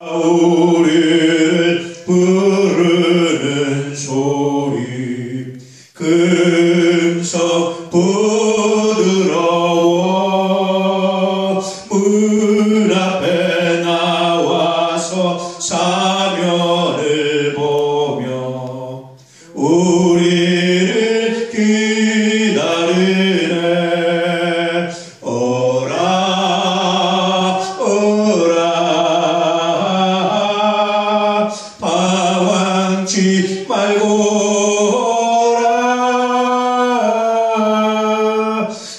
우리를 부르는 소리 금성 부드러워 문 앞에 나와서 사면을 보며 우리를 기다리네. 오라 오라 방황치 말고 오라.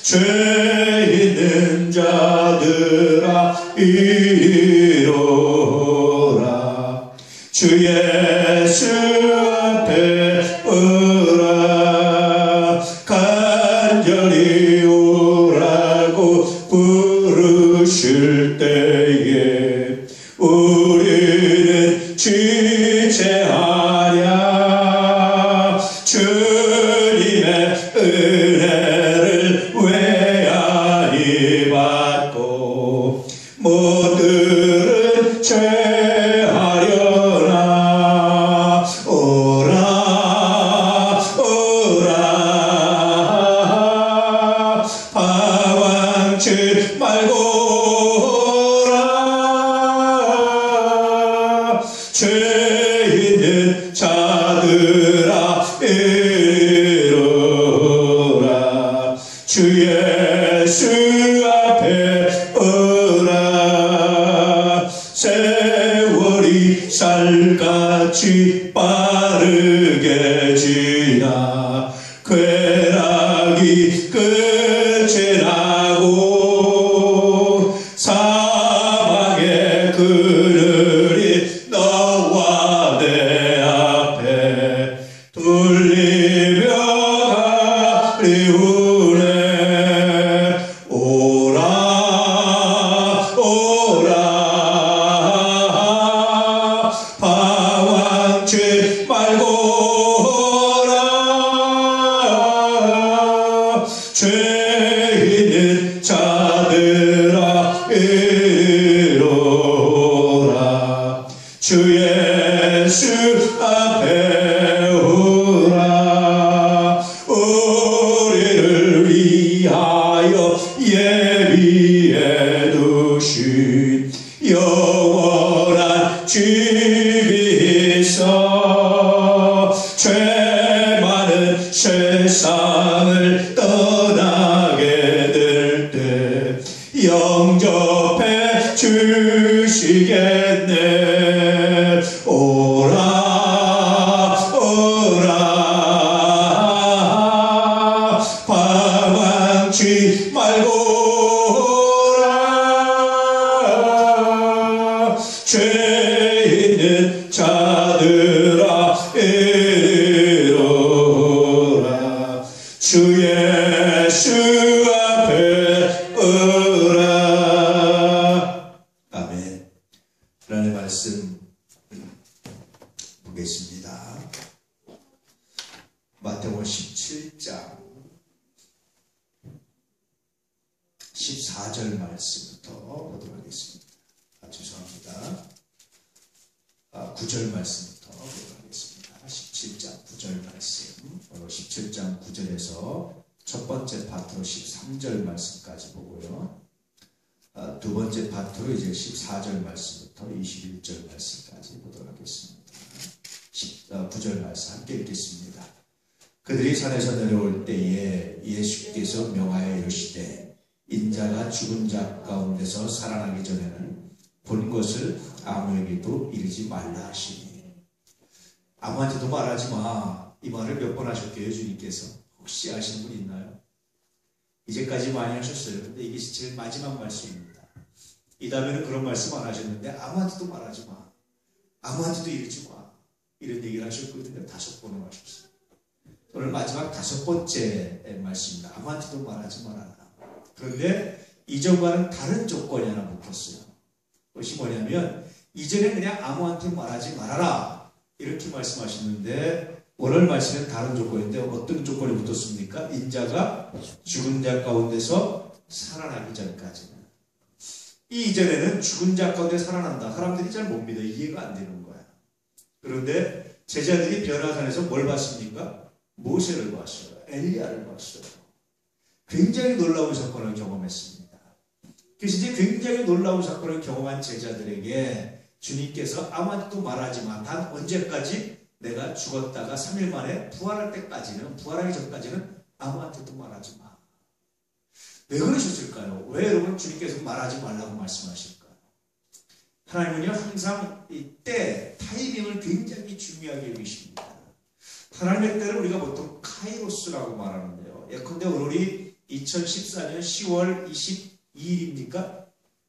죄 있는 자들아 이리로라. 주 예수 앞에 오라. 간절히 오라고 부르실 때에 우리는 지체하랴. 주님의 은혜를 외아리 받고 모두를 죄하려나. 오라 오라 방황치 말고 오라. 죄 있는 자들아 이리로라. 주 예수 앞에 오라. 세월이 쌀같이 빠르게 지나 쾌락이 끝이 나고 사망의 그늘이 너와 내 앞에 돌리며 가리우네. 오라 오라 방황치 말고 오라. 죄 있는 자들아 이리로라. 주 예수 앞에 오라. 우리를 위하여 예비해 두신 영원한 집이 있어. 죄 많은 세상을 떠나게 될 때 영접해 주시겠네. 오라 오라 방황치 말고 오라. 죄 있는 자들아 이리로라. 주 예수 앞에 오라. 아멘. 하나님의 말씀 보겠습니다. 마태복음 17장 14절 말씀부터 보도록 하겠습니다. 죄송합니다. 9절 말씀부터 보도록 하겠습니다. 17장 9절 말씀. 17장 9절에서 첫 번째 파트로 13절 말씀까지 보고요. 두 번째 파트로 이제 14절 말씀부터 21절 말씀까지 보도록 하겠습니다. 9절 말씀 함께 읽겠습니다. 그들이 산에서 내려올 때에 예수께서 명하여 이르시되 인자가 죽은 자 가운데서 살아나기 전에는 본 것을 아무에게도 이르지 말라 하시니. 아무한테도 말하지 마. 이 말을 몇 번 하셨게요 주님께서? 혹시 아시는 분 있나요? 이제까지 많이 하셨어요. 근데 이게 제일 마지막 말씀입니다. 이 다음에는 그런 말씀 안 하셨는데 아무한테도 말하지 마. 아무한테도 이르지 마. 이런 얘기를 하셨거든요. 5번을 하셨어요. 오늘 마지막 5번째 말씀입니다. 아무한테도 말하지 말아라. 그런데 이전과는 다른 조건이 하나 붙었어요. 그것이 뭐냐면 이전에 그냥 아무한테 말하지 말아라 이렇게 말씀하셨는데 오늘 말씀은 다른 조건인데 어떤 조건이 붙었습니까? 인자가 죽은 자 가운데서 살아나기 전까지는. 이전에는 죽은 자 가운데 살아난다. 사람들이 잘 못 믿어. 이해가 안 되는 거야. 그런데 제자들이 변화산에서 뭘 봤습니까? 모세를 봤어요. 엘리야를 봤어요. 굉장히 놀라운 사건을 경험했습니다. 그래서 이제 굉장히 놀라운 사건을 경험한 제자들에게 주님께서 아무한테도 말하지 마. 단 언제까지? 내가 죽었다가 3일 만에 부활할 때까지는, 부활하기 전까지는 아무한테도 말하지 마. 왜 그러셨을까요? 왜 여러분 주님께서 말하지 말라고 말씀하실까요? 하나님은요 항상 이때 타이밍을 굉장히 중요하게 여기십니다. 하나님의 때를 우리가 보통 카이로스라고 말하는데요. 예컨대 오늘이 2014년 10월 22일입니까?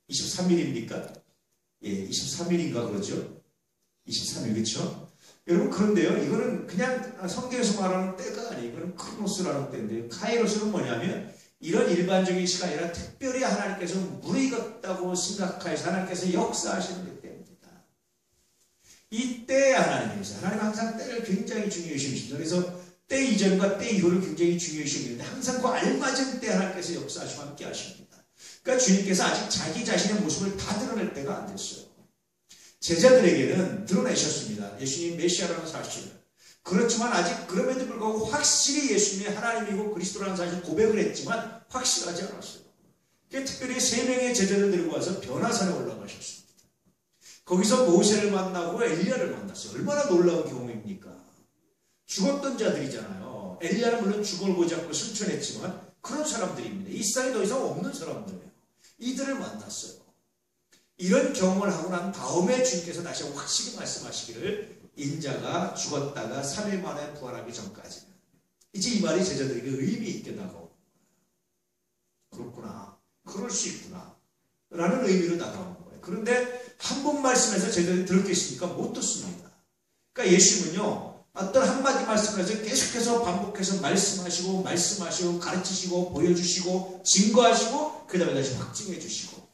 23일입니까? 예, 23일인가 그러죠? 23일 그렇죠? 여러분 그런데요, 이거는 그냥 성경에서 말하는 때가 아니에요. 이거는 크로노스라는 때인데요. 카이로스는 뭐냐면 이런 일반적인 시간이 아니라 특별히 하나님께서 무르익었다고 생각하여서 하나님께서 역사하시는 때입니다. 이 때에 하나님께서, 하나님은 항상 때를 굉장히 중요시 여기십니다. 그래서 때 이전과 때 이후를 굉장히 중요시 여기는데 항상 그 알맞은 때 하나님께서 역사하시고 함께 하십니다. 그러니까 주님께서 아직 자기 자신의 모습을 다 드러낼 때가 안 됐어요. 제자들에게는 드러내셨습니다. 예수님 메시아라는 사실을. 그렇지만 아직 그럼에도 불구하고 확실히 예수님이 하나님이고 그리스도라는 사실을 고백을 했지만 확실하지 않았어요. 특별히 3명의 제자를 데리고 와서 변화산에 올라가셨습니다. 거기서 모세를 만나고 엘리야를 만났어요. 얼마나 놀라운 경험입니까? 죽었던 자들이잖아요. 엘리야는 물론 죽음을 보지 않고 승천했지만 그런 사람들입니다. 이 세상에 더 이상 없는 사람들이에요. 이들을 만났어요. 이런 경험을 하고 난 다음에 주님께서 다시 확실히 말씀하시기를 인자가 죽었다가 3일 만에 부활하기 전까지는. 이제 이 말이 제자들에게 의미 있게 다가오는 거예요. 그렇구나. 그럴 수 있구나. 라는 의미로 다가오는 거예요. 그런데 한 번 말씀해서 제자들이 들었겠습니까? 못 듣습니다. 그러니까 예수님은요, 어떤 한마디 말씀을 해서 계속해서 반복해서 말씀하시고 가르치시고 보여주시고 증거하시고 그 다음에 다시 확증해 주시고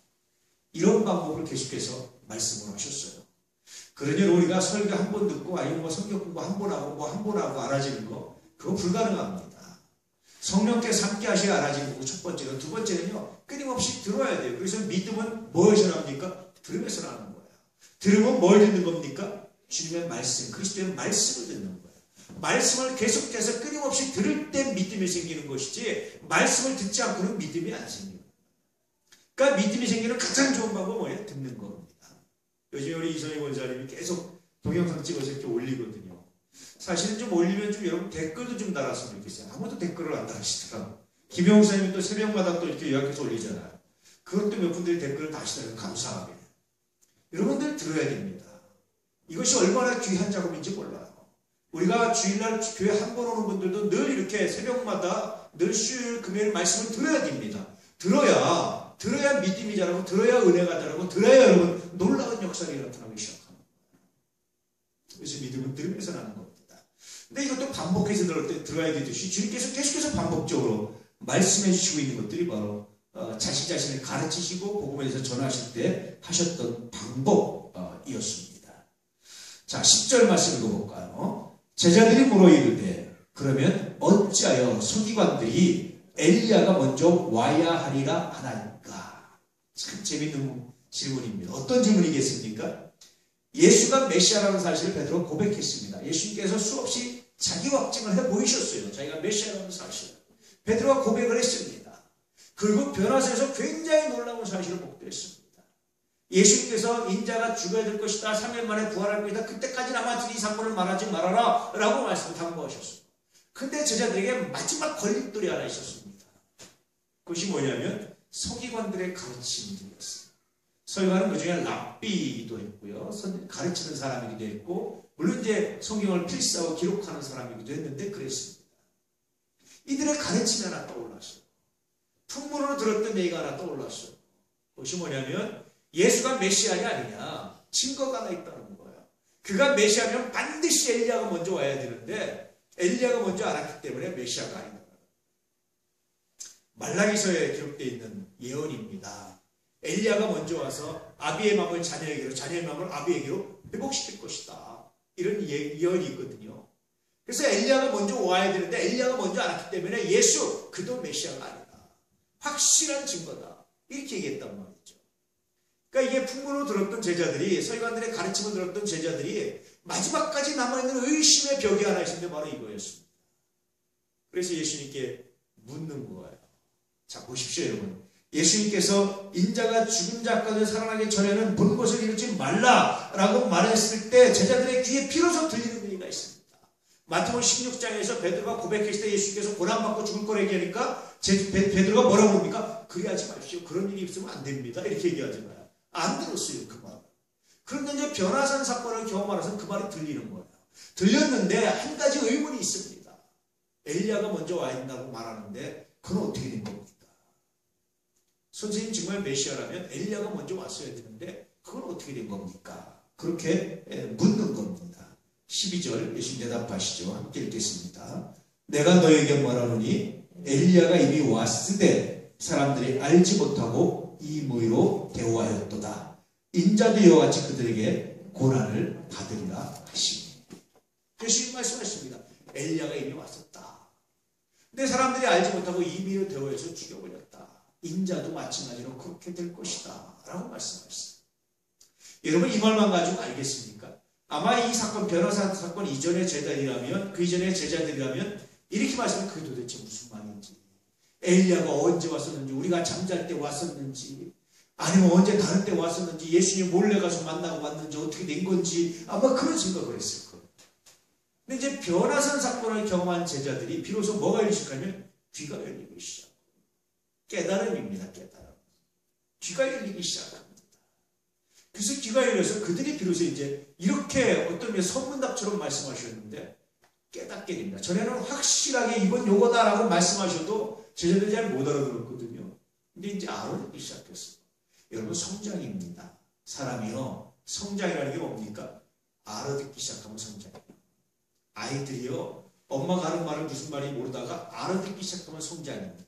이런 방법을 계속해서 말씀을 하셨어요. 그러니 우리가 설교 한 번 듣고 아니면 뭐 성경 공부 한 번 하고 뭐 한 번 하고 알아지는 거 그거 불가능합니다. 성령께서 함께 하셔야 알아지는 거고 첫 번째는. 두 번째는요, 끊임없이 들어야 돼요. 그래서 믿음은 무엇을 합니까? 들으면서 나는 거예요. 들으면 뭘 듣는 겁니까? 주님의 말씀, 그리스도의 말씀을 듣는 거예요. 말씀을 계속해서 끊임없이 들을 때 믿음이 생기는 것이지 말씀을 듣지 않고는 믿음이 안 생겨요. 그러니까 믿음이 생기는 가장 좋은 방법은 뭐예요? 듣는 겁니다. 요즘에 우리 이선희 원사님이 계속 동영상 찍어서 이렇게 올리거든요. 사실은 좀 올리면 좀 여러분 댓글도 좀 달았으면 좋겠어요. 아무도 댓글을 안 달으시더라고요. 김영사님이 또 새벽마다 또 이렇게 요약해서 올리잖아요. 그것도 몇 분들이 댓글을 다시더라고요. 감사하게. 여러분들 들어야 됩니다. 이것이 얼마나 귀한 작업인지 몰라요. 우리가 주일날 교회 한 번 오는 분들도 늘 이렇게 새벽마다 늘 수요일 금요일 말씀을 들어야 됩니다. 들어야 믿음이 자라고, 들어야 은혜가 자라고, 들어야 여러분 놀라운 역사가 나타나기 시작합니다. 그래서 믿음은 들으면서 나는 겁니다. 근데 이것도 반복해서 들어야 되듯이 주님께서 계속해서 반복적으로 말씀해 주시고 있는 것들이 바로 자신을 가르치시고 복음에서 전하실 때 하셨던 방법이었습니다. 자, 10절 말씀 읽어볼까요? 제자들이 물어 이르되 그러면 어찌하여 서기관들이 엘리야가 먼저 와야 하리라 하나니까? 참 재밌는 질문입니다. 어떤 질문이겠습니까? 예수가 메시아라는 사실을 베드로가 고백했습니다. 예수님께서 수없이 자기 확증을 해 보이셨어요. 자기가 메시아라는 사실. 베드로가 고백을 했습니다. 그리고 변화서에서 굉장히 놀라운 사실을 목도했습니다. 예수님께서 인자가 죽어야 될 것이다. 3일 만에 부활할 것이다. 그때까지는 아마 이 사건을 말하지 말아라 라고 말씀 당부하셨습니다. 근데 제자들에게 마지막 걸림돌이 하나 있었습니다. 그것이 뭐냐면 서기관들의 가르침들이었어요. 서기관은 그 중에 랍비이기도 했고요. 가르치는 사람이기도 했고, 물론 이제 성경을 필사하고 기록하는 사람이기도 했는데 그랬습니다. 이들의 가르침이 하나 떠올랐어요. 풍문으로 들었던 얘기가 하나 떠올랐어요. 그것이 뭐냐면 예수가 메시아가 아니냐, 증거가 하나 있다는 거예요. 그가 메시아면 반드시 엘리야가 먼저 와야 되는데 엘리야가 먼저 알았기 때문에 메시아가 아니다. 말라기서에 기록되어 있는 예언입니다. 엘리야가 먼저 와서 아비의 마음을 자녀에게로, 자녀의 마음을 아비에게로 회복시킬 것이다. 이런 예언이 있거든요. 그래서 엘리야가 먼저 와야 되는데 엘리야가 먼저 알았기 때문에 예수, 그도 메시아가 아니다. 확실한 증거다. 이렇게 얘기했단 말이죠. 그러니까 이게 풍문으로 들었던 제자들이, 서기관들의 가르침을 들었던 제자들이 마지막까지 남아있는 의심의 벽이 하나 있었는데 바로 이거였습니다. 그래서 예수님께 묻는 거예요. 자, 보십시오, 여러분. 예수님께서 인자가 죽은 자 가운데 살아나기 전에는 본 것을 이루지 말라라고 말했을 때 제자들의 귀에 비로소 들리는 의미가 있습니다. 마태복음 16장에서 베드로가 고백했을 때 예수님께서 고난받고 죽을 거라 얘기하니까 베드로가 뭐라고 합니까? 그리하지 마십시오. 그런 일이 있으면 안 됩니다. 이렇게 얘기하잖아요. 안 들었어요, 그 말. 그런데 이제 변화산 사건을 경험하면서 그 말이 들리는 거예요. 들렸는데 한 가지 의문이 있습니다. 엘리야가 먼저 와야 된다고 말하는데 그건 어떻게 된 겁니까? 선생님 정말 메시아라면 엘리야가 먼저 왔어야 되는데 그건 어떻게 된 겁니까? 그렇게 묻는 겁니다. 12절 예수님 대답하시죠. 함께 읽겠습니다. 내가 너에게 말하노니 엘리야가 이미 왔으되 사람들이 알지 못하고 이 무의로 대우하였도다. 인자도 이와 같이 그들에게 고난을 받으리라 하시니. 예수님 말씀하십니다. 엘리야가 이미 왔었다. 근데 사람들이 알지 못하고 임의로 대우해서 죽여버렸다. 인자도 마찬가지로 그렇게 될 것이다 라고 말씀하셨어요. 여러분 이 말만 가지고 알겠습니까? 아마 이 사건, 변호사 사건 이전의 제자들이라면, 그 이전의 제자들이라면 이렇게 말씀하면 그게 도대체 무슨 말인지, 엘리야가 언제 왔었는지, 우리가 잠잘 때 왔었는지, 아니면 언제 다른 때 왔었는지, 예수님 몰래 가서 만나고 왔는지, 어떻게 된 건지 아마 그런 생각을 했을 거예요. 근데 이제 변화산 사건을 경험한 제자들이 비로소 뭐가 열리기 시작하면 귀가 열리기 시작. 깨달음입니다. 깨달음. 귀가 열리기 시작합니다. 그래서 귀가 열려서 그들이 비로소 이제 이렇게 어떤 면 선문답처럼 말씀하셨는데 깨닫게 됩니다. 전에는 확실하게 이건 요거다라고 말씀하셔도 제자들이 잘 못 알아들었거든요. 근데 이제 알아듣기 시작했어요. 여러분 성장입니다. 사람이요. 성장이라는 게 뭡니까? 알아듣기 시작하면 성장이에요. 아이들이요. 엄마가 하는 말은 무슨 말인지 모르다가 알아듣기 시작하면 성장입니다.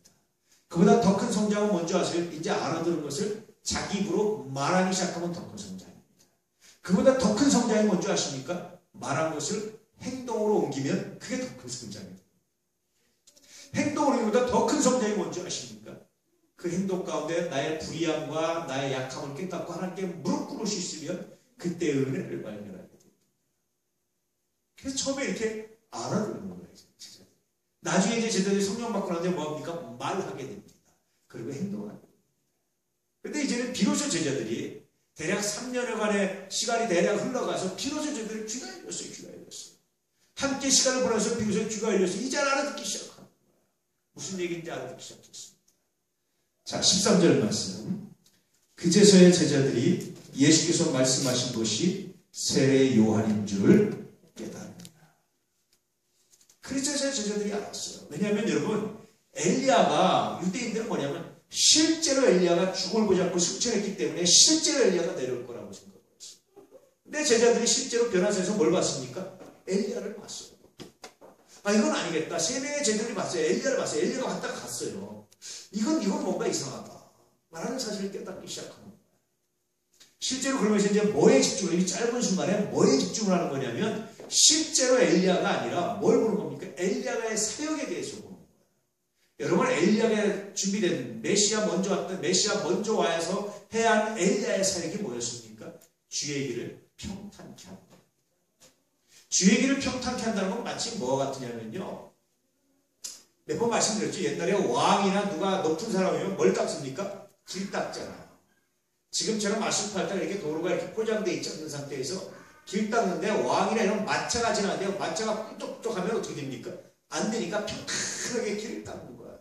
그보다 더 큰 성장은 뭔지 아세요? 이제 알아들은 것을 자기 입으로 말하기 시작하면 더 큰 성장입니다. 그보다 더 큰 성장이 뭔지 아십니까? 말한 것을 행동으로 옮기면 그게 더 큰 성장입니다. 행동으로 옮기보다 더 큰 성장이 뭔지 아십니까? 그 행동 가운데 나의 불의함과 나의 약함을 깨닫고 하나님께 무릎 꿇을 수 있으면 그때 은혜를 발견하게 됩니다. 그래서 처음에 이렇게 알아듣는 거예요. 제자들. 나중에 이제 제자들이 성령 받고 나는데 뭐합니까? 말하게 됩니다. 그리고 행동하는 겁니다. 근데 이제는 비로소 제자들이 대략 3년여간의 시간이 대략 흘러가서 비로소 제자들이 귀가 열렸어요. 귀가 열렸어요. 함께 시간을 보내서 비로소 귀가 열려서 이제 알아듣기 시작하는 거예요. 무슨 얘기인지 알아듣기 시작했습니다. 자, 13절 말씀. 그제서야 제자들이 예수께서 말씀하신 것이 세례 요한인 줄 깨달습니다. 그제서야 제자들이 알았어요. 왜냐하면 여러분 엘리야가 유대인들은 뭐냐면 실제로 엘리야가 죽을 보지 않고 승천했기 때문에 실제로 엘리야가 내려올 거라고 생각을 했어요. 근데 제자들이 실제로 변화산에서 뭘 봤습니까? 엘리야를 봤어요. 아 이건 아니겠다. 세 명의 제자들이 봤어요. 엘리야를 봤어요. 엘리야가 왔다가 갔어요. 이건 뭔가 이상하다. 말하는 사실을 깨닫기 시작하는 거예요. 실제로 그러면서 이제 뭐에 집중을, 이 짧은 순간에 뭐에 집중을 하는 거냐면 실제로 엘리야가 아니라 뭘 보는 겁니까? 엘리야의 사역에 대해서 보는 거예요. 여러분 엘리야가 준비된 메시아 먼저 왔던, 메시아 먼저 와서 해야 한 엘리야의 사역이 뭐였습니까? 주의 길을 평탄케 하는 거예요. 주의 길을 평탄케 한다는 건 마치 뭐와 같으냐면요. 몇 번 말씀드렸죠. 옛날에 왕이나 누가 높은 사람이면 뭘 닦습니까? 길 닦잖아요. 지금처럼 아스팔트가 이렇게 도로가 이렇게 포장되어 있지 않는 상태에서 길 닦는데 왕이나 이런 마차가 지나는데 마차가 꿀떡꿀떡하면 어떻게 됩니까? 안 되니까 평탄하게 길을 닦는 거야.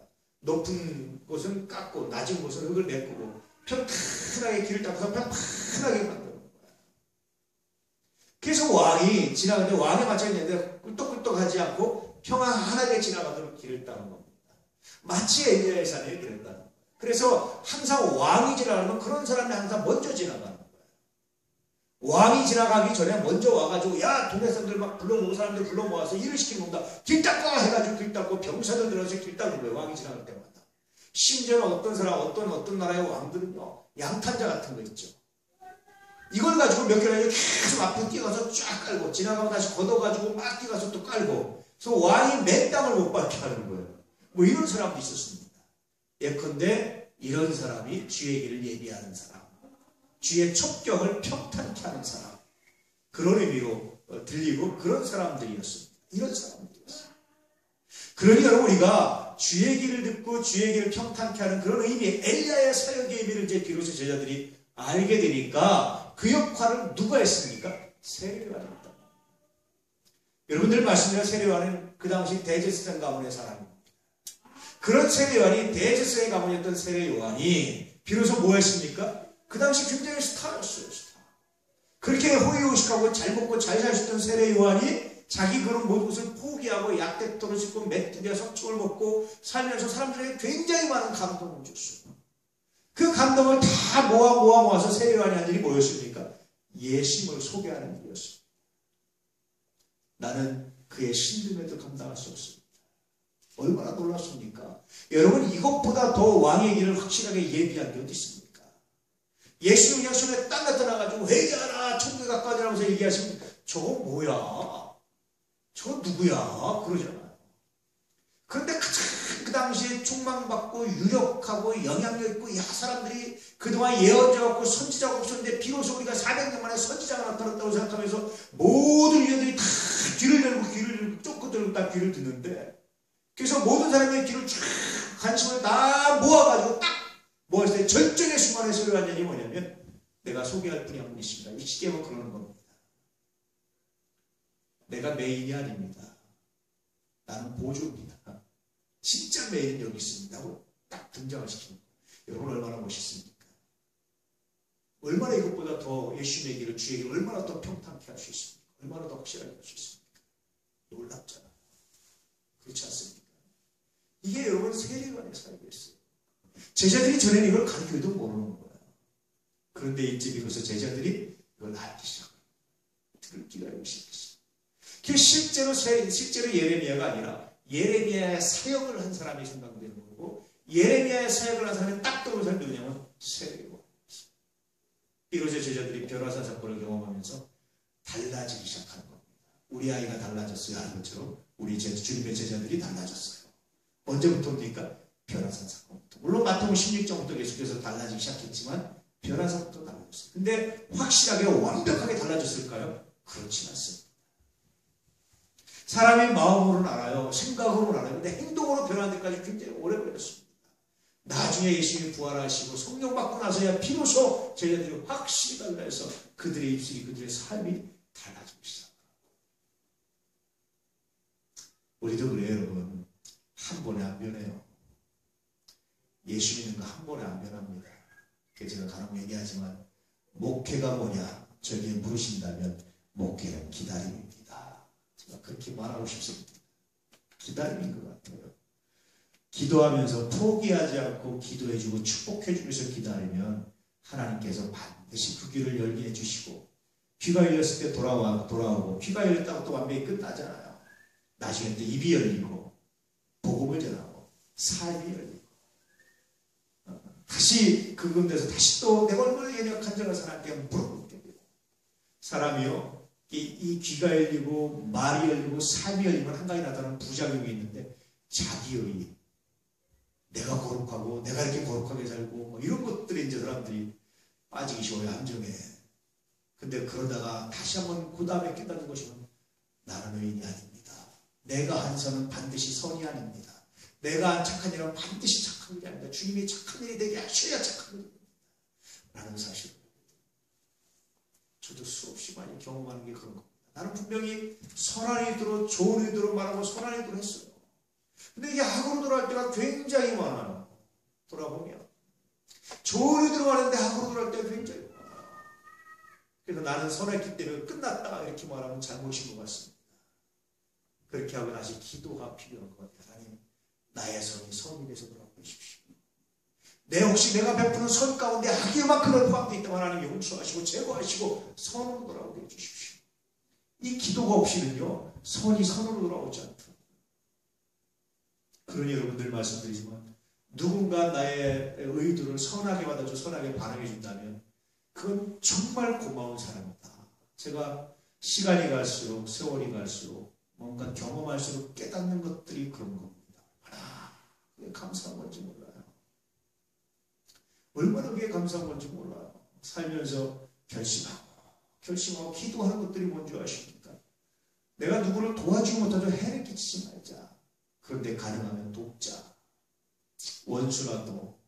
높은 곳은 깎고 낮은 곳은 흙을 메꾸고 평탄하게 길을 닦아서 평탄하게 만드는 거야. 그래서 왕이 지나가는데 왕의 마차가 있는데 꿀떡꿀떡하지 않고 평안하게 지나가도록 길을 닦는 겁니다. 마치 엘리야의 사역이 그랬다는 거예요. 그래서 항상 왕이 지나가면 그런 사람이 항상 먼저 지나가는 거예요. 왕이 지나가기 전에 먼저 와가지고 야 동네 사람들 막 불러모으고 사람들 불러모아서 일을 시키는 겁니다. 길 닦아 해가지고 길 닦고 병사들 들어서 길 닦는 거예요. 왕이 지나갈 때마다. 심지어는 어떤 사람 어떤 나라의 왕들은요 양탄자 같은 거 있죠. 이걸 가지고 몇 개나 계속 앞에 뛰어가서 쫙 깔고 지나가면 다시 걷어가지고 막 뛰어가서 또 깔고 그래서 왕이 맨 땅을 못 밟게 하는 거예요. 뭐 이런 사람도 있었습니다. 예컨대 이런 사람이 주의 길을 예비하는 사람. 주의 첩경을 평탄케 하는 사람, 그런 의미로 들리고 그런 사람들이었습니다. 이런 사람들이었어요. 그러니 여러분, 우리가 주의 길을 듣고 주의 길을 평탄케 하는 그런 의미, 엘리야의 사역의 의미를 이제 비로소 제자들이 알게 되니까 그 역할을 누가 했습니까? 세례요한입니다. 여러분들 말씀드린 세례요한은 그 당시 대제사장 가문의 사람입니다. 그런 세례요한이 대제사장 가문이었던 세례요한이 비로소 뭐 했습니까? 그 당시 굉장히 스타였어요. 스타. 그렇게 호의호식하고 잘 먹고 잘 사셨던 세례요한이 자기 그런 모든 것을 포기하고 약대토를 씹고 메뚜기와 석축을 먹고 살면서 사람들에게 굉장히 많은 감동을 줬어요. 그 감동을 다 모아서 세례요한이 한 일이 뭐였습니까? 예수님을 소개하는 일이었습니다. 나는 그의 신름에도 감당할 수 없습니다. 얼마나 놀랐습니까? 여러분, 이것보다 더 왕의 길을 확실하게 예비한 게 어디 있습니까? 예수님 그냥 손에 딱 나타나가지고 회개하라, 천국에 가까워지라면서 얘기하시면 저거 뭐야? 저거 누구야? 그러잖아요. 그런데 그 당시에 총망받고 유력하고 영향력 있고 사람들이 그동안 예언자가 없고 선지자가 없었는데 비로소 우리가 400년 만에 선지자가 나타났다고 생각하면서 모든 유대들이 다 귀를 열고 쫓고 들고 다 귀를 듣는데, 그래서 모든 사람의 귀를 쫙 관심을 다 모아가지고 딱 모았을 때 절정의 순간에 소리한 얘기 뭐냐면, 내가 소개할 분이 한 분 있습니다. 이 시계만 그러는 겁니다. 내가 메인이 아닙니다. 나는 보조입니다. 진짜 메인은 여기 있습니다 하고 딱 등장을 시키는 거예요. 여러분, 얼마나 멋있습니까? 얼마나 이것보다 더 예수님의 길을, 주의 길을 얼마나 더 평탄케 할 수 있습니까? 얼마나 더 확실하게 할 수 있습니까? 놀랍잖아요. 그렇지 않습니까? 이게 여러분 세례요한의 사역이었어요. 제자들이 전에는 이걸 가르쳐도 모르는 거예요. 그런데 이제 비로소 제자들이 이걸 알기 시작합니다. 듣기가 알기 시작했어요. 실제로 예레미야가 아니라 예레미야의 사역을 한 사람이 생각되는 거고, 예레미야의 사역을 한 사람이 딱 떠오르는 사람이 누구냐면 세례요한이었어요. 비로소 제자들이 변화사 사건을 경험하면서 달라지기 시작하는 겁니다. 우리 아이가 달라졌어요 하는 것처럼 우리 주님의 제자들이 달라졌어요. 언제부터입니까? 변화사 사건부터. 물론 마태복음 16장부터 계속해서 달라지기 시작했지만 변화사부터 달라졌어요. 근데 확실하게 완벽하게 달라졌을까요? 그렇진 않습니다. 사람의 마음으로는 알아요. 생각으로는 알아요. 근데 행동으로 변하는 데까지 굉장히 오래 걸렸습니다. 나중에 예수님이 부활하시고 성령 받고 나서야 비로소 제자들이 확실히 달라서 그들의 입술이, 그들의 삶이 달라지기 시작합니다. 우리도 그래요, 여러분. 한 번에 안 변해요. 예수 믿는 거 한 번에 안 변합니다. 제가 간혹 얘기하지만 목회가 뭐냐? 저에게 물으신다면 목회는 기다림입니다. 제가 그렇게 말하고 싶습니다. 기다림인 것 같아요. 기도하면서 포기하지 않고 기도해주고 축복해주면서 기다리면 하나님께서 반드시 그 귀를 열게 해주시고, 귀가 열렸을 때 돌아오고, 귀가 열렸다고 또 완벽히 끝나잖아요. 나중에 또 입이 열리고 복음을 전하고 삶이 열리고 다시 그 가운데서 다시 또 내가 얼마나 연약한 자가 하나님께 물어보게 되고, 사람이요, 이 귀가 열리고 말이 열리고 삶이 열리면 한 가지 나타나는 부작용이 있는데, 자기의 내가 거룩하고 내가 이렇게 거룩하게 살고 뭐 이런 것들에 이제 사람들이 빠지기 쉬워요, 함정에. 근데 그러다가 다시 한번 그 다음에 깨닫는 것이면 나는 의인이 아닙니다. 내가 한 선은 반드시 선이 아닙니다. 내가 한 착한 일은 반드시 착한 일이 아닙니다. 주님이 착한 일이 되게 하셔야 착한 일입니다. 라는 사실을 저도 수없이 많이 경험하는 게 그런 겁니다. 나는 분명히 선한 의도로, 좋은 의도로 말하고 선한 의도로 했어요. 근데 이게 악으로 돌아갈 때가 굉장히 많아요. 돌아보면 좋은 의도로 말하는데 악으로 돌아갈 때가 굉장히 많아요. 그래서 나는 선했기 때문에 끝났다 이렇게 말하면 잘못인 것 같습니다. 그렇게 하고 다시 기도가 필요한 것 같아요. 하나님, 나의 선이 선이 돼서 돌아오고 계십시오. 혹시 내가 베푸는 선 가운데 악의 만큼은 포함되어 있다면 하나님 용서하시고 제거하시고 선으로 돌아오게 해주십시오. 이 기도가 없이는요, 선이 선으로 돌아오지 않더라고요. 그러니 여러분들 말씀드리지만, 누군가 나의 의도를 선하게 받아줘 선하게 반응해 준다면 그건 정말 고마운 사람이다. 제가 시간이 갈수록, 세월이 갈수록 뭔가 경험할수록 깨닫는 것들이 그런 겁니다. 그게 감사한 건지 몰라요. 얼마나 그게 감사한 건지 몰라요. 살면서 결심하고 기도하는 것들이 뭔지 아십니까? 내가 누구를 도와주지 못하도 해를 끼치지 말자. 그런데 가능하면 돕자. 원수라도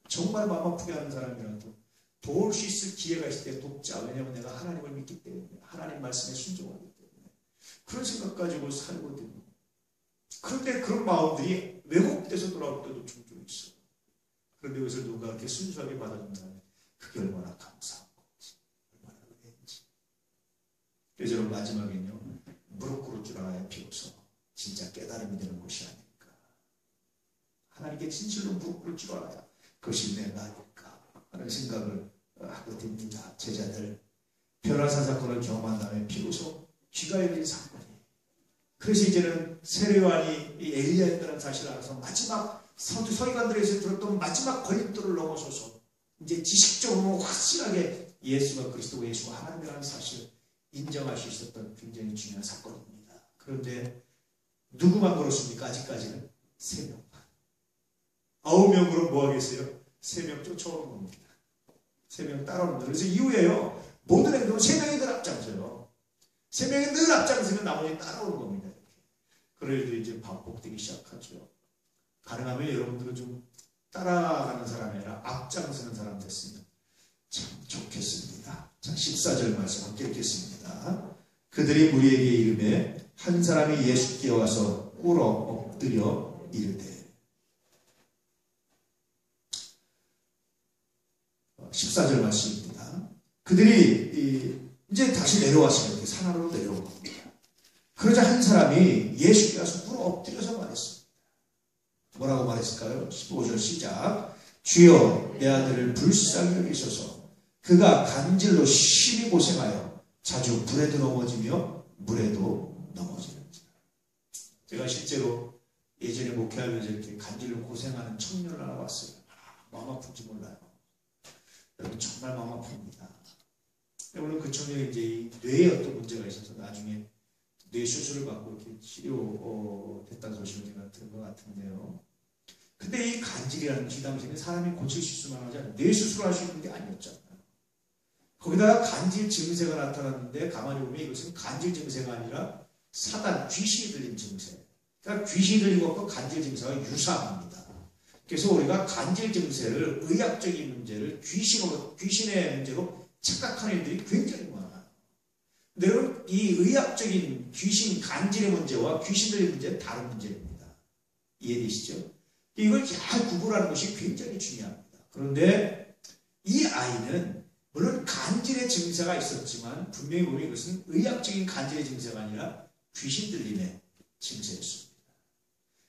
정말 마음 아프게 하는 사람이라도 도울 수 있을 기회가 있을 때 돕자. 왜냐하면 내가 하나님을 믿기 때문에, 하나님 말씀에 순종하기 때문에 그런 생각 가지고 살거든요. 그런데 그런 마음들이 왜곡돼서 돌아올 때도 종종 있어요. 그런데 그것을 누가 이렇게 순수하게 받아준다면 그게 얼마나 감사한 건지, 얼마나 은혜인지. 그래서 저는 마지막에는요, 무릎 꿇을 줄 알아야 비로소 진짜 깨달음이 되는 것이 아닐까. 하나님께 진실로 무릎 꿇을 줄 알아야 그것이 내가 아닐까 하는 생각을 하게 됩니다. 제자들 벼라사 사건을 경험한 다음에 비로소 귀가 열린 사건이. 그래서 이제는 세례요한이 엘리야였다는 사실을 알아서 마지막 서기관들에서 들었던 마지막 걸림돌을 넘어서서 이제 지식적으로 확실하게 예수가 그리스도고 예수가 하나님이라는 사실을 인정할 수 있었던 굉장히 중요한 사건입니다. 그런데 누구만 그렇습니까? 아직까지는 3명만. 9명으로 뭐 하겠어요? 3명 쫓아오는 겁니다. 3명 따라오는 거예요. 그래서 이후에요, 모든 행동은 3명이 늘 앞장서요. 3명이 늘 앞장서면 나머지 따라오는 겁니다. 이렇게. 그래도 이제 반복되기 시작하죠. 가능하면 여러분들은 좀 따라가는 사람이 아니라 앞장서는 사람 됐으면 참 좋겠습니다. 자, 14절 말씀 함께 읽겠습니다. 그들이 무리에게 이르매 한 사람이 예수께 와서 꿇어 엎드려 이르되. 14절 말씀입니다. 그들이 이제 다시 내려왔습니다. 산하로 내려온 겁니다. 그러자 한 사람이 예수께 와서 꿇어 엎드려서 말했습니다. 뭐라고 말했을까요? 15절 시작. 주여 내 아들을 불쌍히 여기소서. 그가 간질로 심히 고생하여 자주 불에도 넘어지며 물에도 넘어지는지라. 제가 실제로 예전에 목회하면서 이렇게 간질로 고생하는 청년을 하나 봤어요. 마음 아픈지 몰라요. 여러분 정말 마음 아픕니다. 물론 그 청년이 이제 뇌에 어떤 문제가 있어서 나중에 뇌 수술을 받고 이렇게 치료됐다는 소식을 제가 들은 것 같은데요. 근데 이 간질이라는 것이 당시에는 사람이 고칠 수 있을 만하지 않아요. 뇌 수술을 할 수 있는 게 아니었잖아요. 거기다가 간질 증세가 나타났는데 가만히 보면 이것은 간질 증세가 아니라 사단, 귀신이 들린 증세. 그러니까 귀신이 들린 것과 간질 증세가 유사합니다. 그래서 우리가 간질 증세를, 의학적인 문제를 귀신의 문제로 착각하는 일들이 굉장히 많아요. 근데 여러분, 이 의학적인 귀신, 간질의 문제와 귀신 들린 문제는 다른 문제입니다. 이해되시죠? 이걸 잘 구분하는 것이 굉장히 중요합니다. 그런데 이 아이는 물론 간질의 증세가 있었지만 분명히 보면 이것은 의학적인 간질의 증세가 아니라 귀신 들림의 증세였습니다.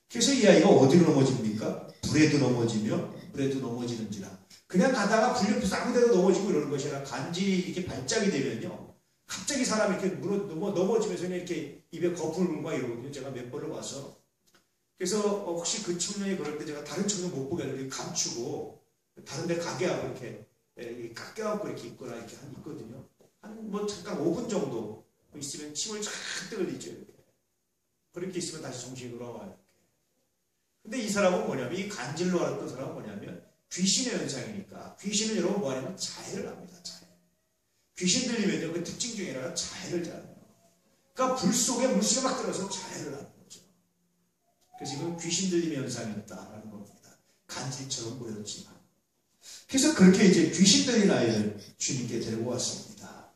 그래서 이 아이가 어디로 넘어집니까? 불에도 넘어지며 물에도 넘어지는지라. 그냥 가다가 불 옆에서 아무 데도 넘어지고 이러는 것이 아니라 간질이 이렇게 발작이 되면요, 갑자기 사람이 이렇게 넘어지면서 이렇게 입에 거품을 물고 이러거든요. 제가 몇 번을 와서. 그래서 혹시 그 청년이 그럴 때 제가 다른 청년 못 보게 이렇게 감추고 다른 데 가게 하고 이렇게 깎여갖고 이렇게 있거나 이렇게 있거든요. 한 뭐 잠깐 5분 정도 있으면 침을 잔뜩 흘리죠. 이렇게. 그렇게 있으면 다시 정신이 돌아와요. 근데 이 사람은 뭐냐면, 이 간질로 알았던 사람은 뭐냐면 귀신의 현상이니까. 귀신은 여러분 뭐하냐면 자해를 합니다. 자해. 귀신 들리면요, 그 특징 중에 하나가 자해를 잘해요. 그러니까 불 속에 물수가 막 들어서 자해를 하는 거죠. 그래서 이건 귀신 들림의 현상이었다라는 겁니다. 간질처럼 보였지만. 그래서 그렇게 이제 귀신 들린 아이를 주님께 데리고 왔습니다.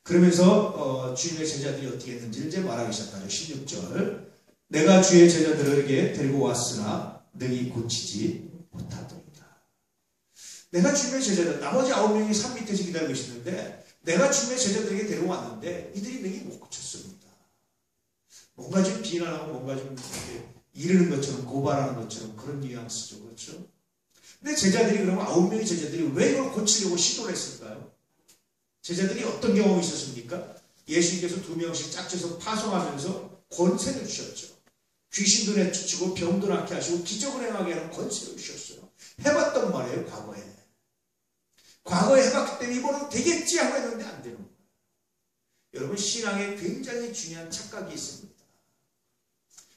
그러면서 주님의 제자들이 어떻게 했는지를 이제 말하기 시작하죠. 16절. 내가 주의 제자들에게 데리고 왔으나 능히 고치지 못하더이다. 내가 주님의 제자들, 나머지 9명이 산 밑에서 기다리고 있었는데 내가 주님의 제자들에게 데리고 왔는데 이들이 능히 못 고쳤습니다. 뭔가 좀 비난하고 뭔가 좀 이르는 것처럼, 고발하는 것처럼 그런 뉘앙스죠. 그렇죠? 근데 제자들이, 그러면 9명의 제자들이 왜 이걸 고치려고 시도를 했을까요? 제자들이 어떤 경험이 있었습니까? 예수님께서 2명씩 짝져서 파송하면서 권세를 주셨죠. 귀신도 내쫓고 병도 낫게 하시고 기적을 행하게 하는 권세를 주셨어요. 해봤단 말이에요. 과거에 해봤기 때문에 이번은 되겠지 하고 했는데 안 되는 거예요. 여러분, 신앙에 굉장히 중요한 착각이 있습니다.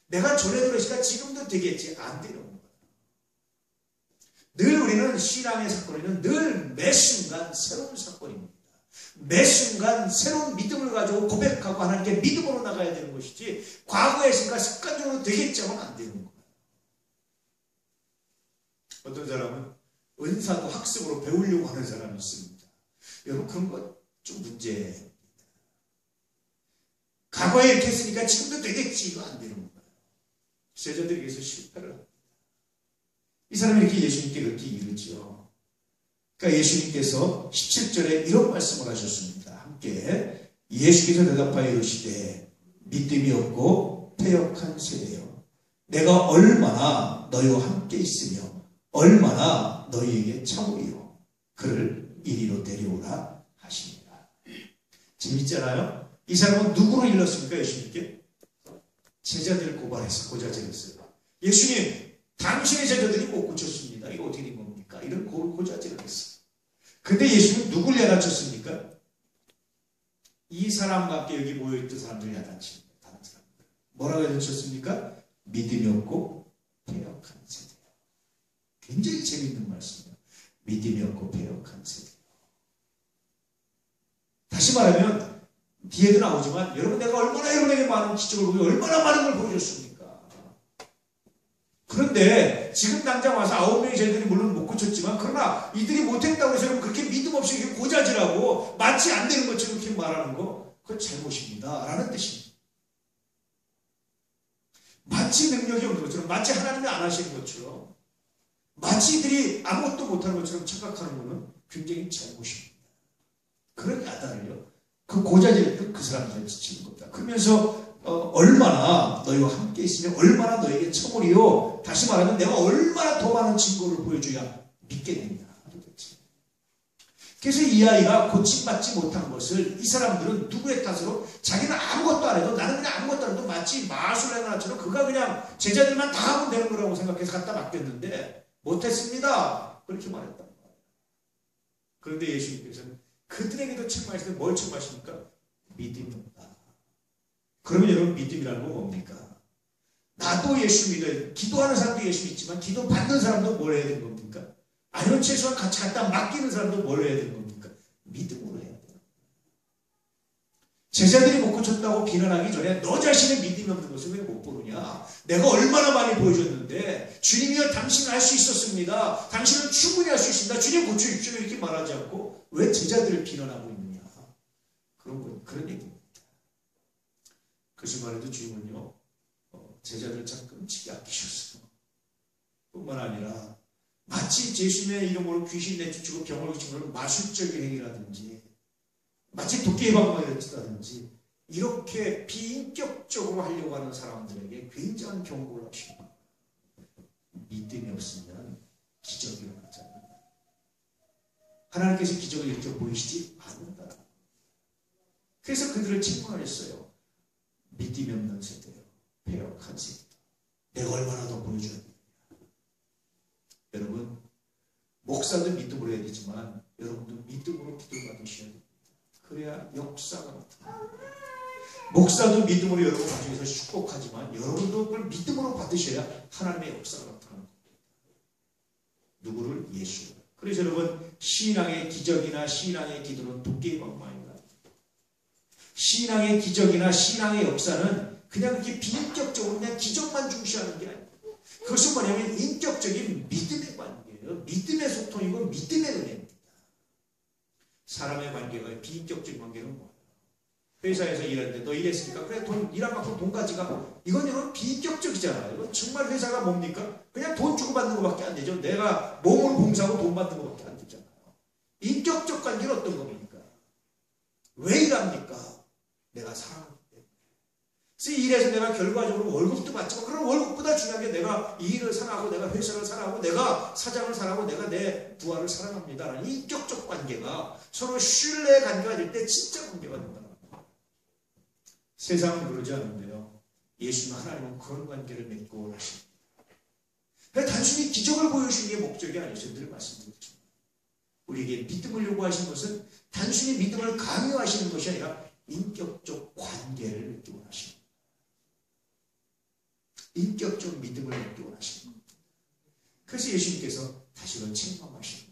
내가 전에 그러니까 지금도 되겠지, 안 되는 거예요. 늘 우리는 신앙의 사건에는 늘 매 순간 새로운 사건입니다. 매 순간 새로운 믿음을 가지고 고백하고 하나님께 믿음으로 나가야 되는 것이지 과거의 생각 습관적으로 되겠지 하면 안 되는 거예요. 어떤 사람은 은사도 학습으로 배우려고 하는 사람이 있습니다. 여러분 그런 거 좀 문제입니다. 과거에 이렇게 했으니까 지금도 되겠지 이거 안 되는 거예요. 제자들이 여기서 실패를 합니다. 이 사람이 이렇게 예수님께 그렇게 이르죠. 그러니까 예수님께서 17절에 이런 말씀을 하셨습니다. 함께 예수께서 대답하여 이르시되 믿음이 없고 패역한 세대여 내가 얼마나 너희와 함께 있으며 얼마나 너희에게 참으리요 그를 이리로 데려오라 하시니라. 재밌잖아요. 이 사람은 누구로 일렀습니까? 예수님께 제자들을 고발해서 고자질했어요. 예수님 당신의 제자들이 못 고쳤습니다. 이거 어떻게 된 겁니까? 이런 고자질을 했어요. 근데 예수님은 누굴 야단쳤습니까? 이 사람과 함께 여기 모여있던 사람들 야단칩니다. 다른 사람들. 뭐라고 야단쳤습니까? 믿음이 없고 패역한 세대요. 굉장히 재미있는 말씀이에요. 믿음이 없고 패역한 세대요. 다시 말하면 뒤에도 나오지만 여러분 내가 얼마나 여러분에게 많은 기적을 보여 얼마나 많은 걸 보여줬습니까? 그런데 지금 당장 와서 9명의 제자들이 물론 못 고쳤지만 그러나 이들이 못했다고 해서 여러분 그렇게 믿음 없이 이렇게 고자질하고 마치 안 되는 것처럼 이렇게 말하는 거 그건 잘못입니다 라는 뜻입니다. 마치 능력이 없는 것처럼 마치 하나님이 안 하시는 것처럼 마치 이들이 아무것도 못하는 것처럼 착각하는 것은 굉장히 잘못입니다. 그런 야단을요 그 고자질을 그 사람들한테 지치는 겁니다. 그러면서 얼마나 너희와 함께 있으면 얼마나 너에게 처물이요. 다시 말하면 내가 얼마나 더 많은 증거를 보여줘야 믿겠느냐. 그래서 이 아이가 고침받지 못한 것을 이 사람들은 누구의 탓으로 자기는 아무것도 안 해도 나는 그냥 아무것도 안 해도 마치 마술행하처럼 그가 그냥 제자들만 다 하면 되는 거라고 생각해서 갖다 맡겼는데 못했습니다. 그렇게 말했단 말이에요. 그런데 예수님께서는 그들에게도 책망하실 때 뭘 책망하십니까? 믿음이 없다. 그러면 여러분 믿음이라는 건 뭡니까? 나도 예수 믿어요. 기도하는 사람도 예수 믿지만 기도 받는 사람도 뭘 해야 되는 겁니까? 아니면 최소한 같이 갖다 맡기는 사람도 뭘 해야 되는 겁니까? 믿음으로 해야 돼요. 제자들이 못 고쳤다고 비난하기 전에 너 자신의 믿음이 없는 것을 왜 못 보느냐? 내가 얼마나 많이 보여줬는데 주님이여 당신은 할 수 있었습니다. 당신은 충분히 할 수 있습니다. 주님 고쳐주십시오 이렇게 말하지 않고 왜 제자들을 비난하고 있느냐? 그런 얘기입니다. 그 순간에도 주님은요 제자들을 참 끔찍이 아끼셨어요. 뿐만 아니라 마치 예수님의 이름으로 귀신 내쫓고 병을 고치는 걸 마술적인 행위라든지 마치 도끼의 방망이를 했다든지 이렇게 비인격적으로 하려고 하는 사람들에게 굉장한 경고를 하십니다. 믿음이 없으면 기적이 일어나지 않는다. 하나님께서 기적을 이렇게 보이시지 않는다. 그래서 그들을 책망을 했어요. 믿음이 없는 세대요. 패역한 세대. 내가 얼마나 더 보여줘야 되느냐. 여러분 목사도 믿음으로 해야 되지만 여러분도 믿음으로 기도 받으셔야 됩니다. 그래야 역사가 나타납니다. 목사도 믿음으로 여러분 가정에서 축복하지만 여러분도 그걸 믿음으로 받으셔야 하나님의 역사가 나타나는 겁니다. 누구를? 예수를. 그래서 여러분 신앙의 기적이나 신앙의 기도는 도끼의 방망이가 신앙의 기적이나 신앙의 역사는 그냥 그렇게 비인격적으로 그냥 기적만 중시하는 게 아니에요. 그것은 뭐냐면 인격적인 믿음의 관계예요. 믿음의 소통이고 믿음의 은혜입니다. 사람의 관계가 비인격적인 관계는 뭐예요? 회사에서 일하는데 너 일했으니까 그래 돈 일한 만큼 돈 가져가. 이건 여러분 비인격적이잖아요. 이건 정말 회사가 뭡니까? 그냥 돈 주고 받는 것밖에 안 되죠. 내가 몸으로 봉사하고 돈 받는 것밖에 안 되잖아요. 인격적 관계는 어떤 겁니까? 왜 일합니까? 내가 사랑하기 때문에. 그래서 일해서 내가 결과적으로 월급도 받지만 그런 월급보다 중요한 게 내가 이 일을 사랑하고 내가 회사를 사랑하고 내가 사장을 사랑하고 내가 내 부하를 사랑합니다라는 인격적 관계가 서로 신뢰의 관계가 될 때 진짜 관계가 된다. 세상은 그러지 않는데요. 예수는 하나님은 그런 관계를 맺고 원하십니다. 단순히 기적을 보여주는 게 목적이 아니죠. 늘 말씀드렸죠. 우리에게 믿음을 요구하시는 것은 단순히 믿음을 강요하시는 것이 아니라 인격적 관계를 맺기 원하십니다. 인격적 믿음을 맺기 원하십니다. 그래서 예수님께서 다시는 책망하시는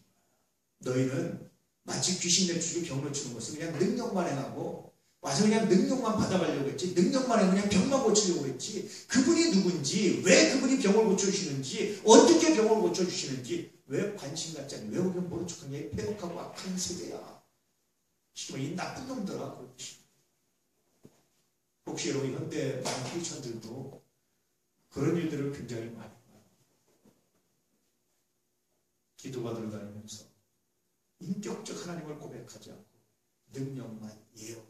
거야. 너희는 마치 귀신 내쫓고 병 놓치는 것은 그냥 능력만 행하고 와서 그냥 능력만 받아가려고 했지, 능력만 해 그냥 병만 고치려고 했지, 그분이 누군지, 왜 그분이 병을 고쳐주시는지, 어떻게 병을 고쳐주시는지 왜 관심 갖지 않니? 왜 우리는 모른 척한 게 폐역하고 악한 세대야. 지금 이 나쁜 놈들아. 그렇지. 혹시 여러분 현대 많은 크리스천들도 그런 일들을 굉장히 많이 봐요. 기도받으러 다니면서 인격적 하나님을 고백하지 않고 능력만, 예언만,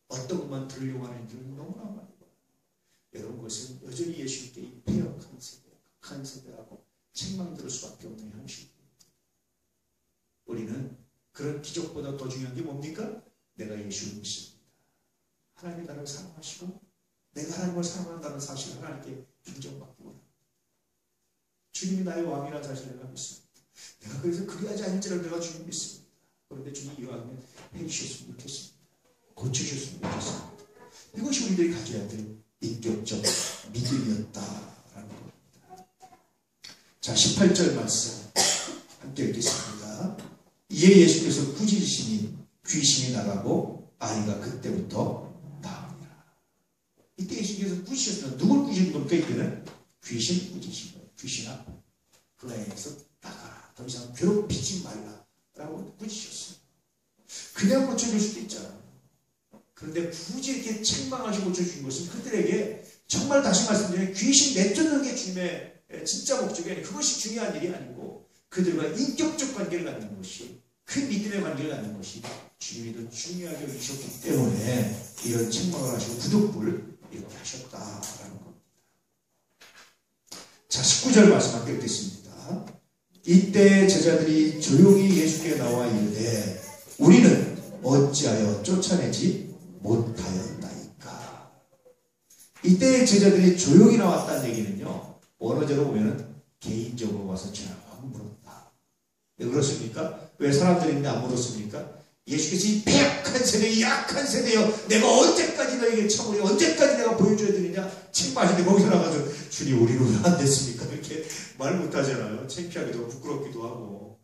어떤 것만 들으려고 하는 일들은 너무나 많이 봐요. 여러분, 그것은 여전히 예수님께 이 폐역한 세대, 악한 세대라고 책망들을 수밖에 없는 현실입니다. 우리는 그런 기적보다 더 중요한 게 뭡니까? 내가 예수를 믿습니다. 하나님이 나를 사랑하시고 내가 하나님을 사랑한다는 사실을 하나님께 인정받기 원합니다. 주님이 나의 왕이라는 사실을 내가 믿습니다. 내가 그래서 그리하지 않을지라도 내가 주님 믿습니다. 그런데 주님이 이왕이면 해주셨으면 좋겠습니다. 고쳐주셨으면 좋겠습니다. 이것이 우리들이 가져야 될 인격적 믿음이었다라는 겁니다. 자, 18절 말씀 함께 읽겠습니다. 이에 예수께서 꾸짖으시니 귀신이 나가고 아이가 그때부터 나으니라. 이때 예수께서 꾸짖으셨으면 누굴 꾸짖은 겁니까? 이때는 귀신 꾸짖으신 거예요. 귀신아, 그 아이에서 나가라. 더 이상 괴롭히지 말라 라고 꾸짖으셨어요. 그냥 고쳐줄 수도 있잖아요. 그런데 굳이 이렇게 책망하시고 고쳐주신 것은 그들에게 정말 다시 말씀드리면 귀신 내쫓는 게 주님의 진짜 목적이 아니고 그것이 중요한 일이 아니고 그들과 인격적 관계를 갖는 것이, 큰 믿음의 관계를 갖는 것이 주님이 더 중요하게 여기셨기 때문에 이런 책망을 하시고 부득불 이렇게 하셨다라는 겁니다. 자, 19절 말씀 함께 읽겠습니다. 이때 제자들이 조용히 예수께 나와 이르되 우리는 어찌하여 쫓아내지 못하였나이까. 이때 제자들이 조용히 나왔다는 얘기는요, 원어적으로 보면은 개인적으로 와서 쫙 물었다. 왜 그렇습니까? 왜 사람들이 안 물었습니까? 예수께서 이 폐역한 세대, 약한 세대여, 내가 언제까지 너에게 참으리, 언제까지 내가 보여줘야 되느냐 책망하시는데 거기서 나가서 주님 우리는 왜 안 됐습니까? 이렇게 말 못하잖아요. 창피하기도 하고 부끄럽기도 하고.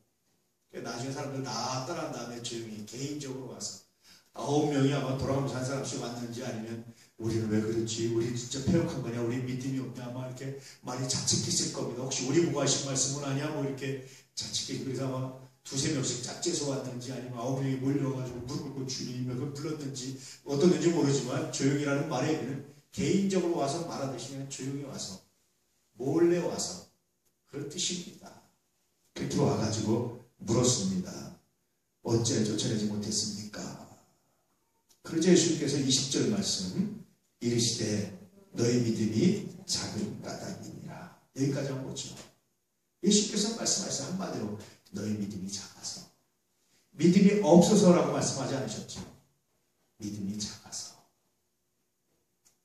나중에 사람들 다 떠난 다음에 조용히 개인적으로 와서 9명이 아마 돌아가면서 한 사람씩 왔는지 아니면 우리는 왜 그렇지? 우리 진짜 폐역한 거냐? 우리 믿음이 없냐? 아마 이렇게 많이 자책했을 겁니다. 혹시 우리 보고 하신 말씀은 아니야? 뭐 이렇게 자책했고 그래서 아마 2~3명씩 짝재서 왔는지 아니면 9명이 몰려가지고 무릎 꿇고 주님을 불렀는지 어떻는지 모르지만 조용히라는 말의 의미는 개인적으로 와서 말하듯이 그냥 조용히 와서 몰래 와서 그런 뜻입니다. 그렇게 와가지고 물었습니다. 어째 쫓아내지 못했습니까? 그러자 예수님께서 20절 말씀 이르시되 너희 믿음이 작은 까닭이니라. 여기까지 한 거죠. 예수님께서 말씀하신 한마디로 너희 믿음이 작아서, 믿음이 없어서라고 말씀하지 않으셨죠. 믿음이 작아서,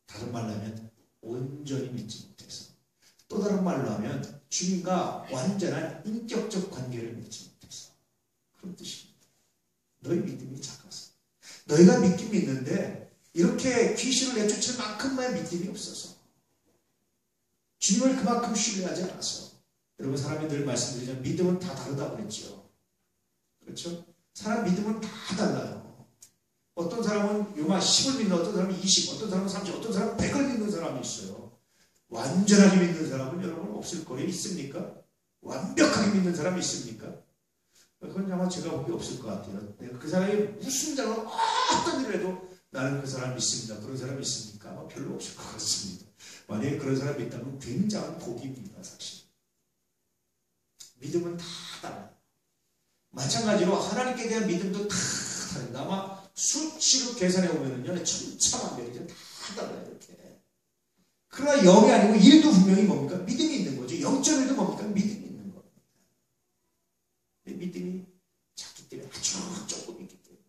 다른 말로 하면 온전히 믿지 못해서, 또 다른 말로 하면 주님과 완전한 인격적 관계를 맺지 못해서, 그런 뜻입니다. 너희 믿음이 작아서, 너희가 믿긴 믿는데 이렇게 귀신을 내쫓을 만큼만의 믿음이 없어서, 주님을 그만큼 신뢰하지 않아서. 여러분, 사람이 늘 말씀드리자면 믿음은 다 다르다고 그랬죠. 그렇죠? 사람 믿음은 다 달라요. 어떤 사람은 요만 10을 믿는, 어떤 사람은 20, 어떤 사람은 30, 어떤 사람은 100을 믿는 사람이 있어요. 완전하게 믿는 사람은 여러분 없을 거예요. 있습니까? 완벽하게 믿는 사람이 있습니까? 그건 아마 제가 보기 없을 것 같아요. 내가 그 사람이 무슨 작은 어떤 일을 해도 나는 그 사람 믿습니다. 그런 사람이 있습니까? 아마 별로 없을 것 같습니다. 만약에 그런 사람이 있다면 굉장한 복입니다, 사실. 믿음은 다 달라요. 마찬가지로 하나님께 대한 믿음도 다 다릅니다. 아마 수치로 계산해 보면은요, 천차만별이죠. 다 달라요, 이렇게. 그러나 0이 아니고 1도 분명히 뭡니까? 믿음이 있는 거죠. 0.1도 뭡니까? 믿음이 있는 겁니다. 믿음이 작기 때문에 아주 조금 있기 때문에.